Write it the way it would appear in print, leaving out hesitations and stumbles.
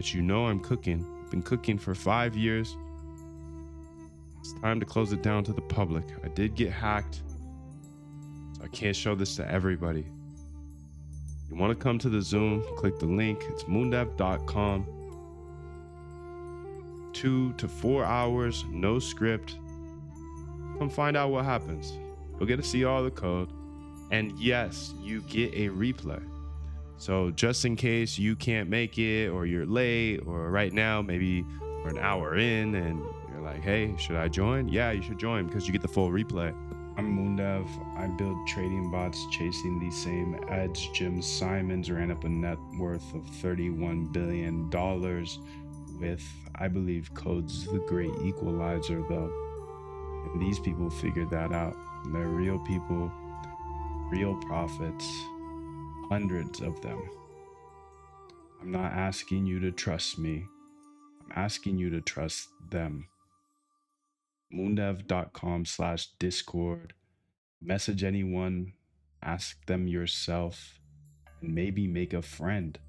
But you know I'm cooking. Been cooking for 5 years. It's time to close it down to the public. I did get hacked, so I can't show this to everybody. You want to come to the Zoom, click the link. It's moondev.com. 2 to 4 hours, no script. Come find out what happens. You'll get to see all the code. And yes, you get a replay. So just in case you can't make it, or you're late, or right now, maybe we're an hour in and you're like, hey, should I join? Yeah, you should join because you get the full replay. I'm Moondev. I build trading bots chasing these same edge. Jim Simons ran up a net worth of $31 billion with, I believe, Code's the great equalizer, though. And these people figured that out. They're real people, real profits, hundreds of them. I'm not asking you to trust me. I'm asking you to trust them. moondev.com/discord. Message anyone, ask them yourself, and maybe make a friend.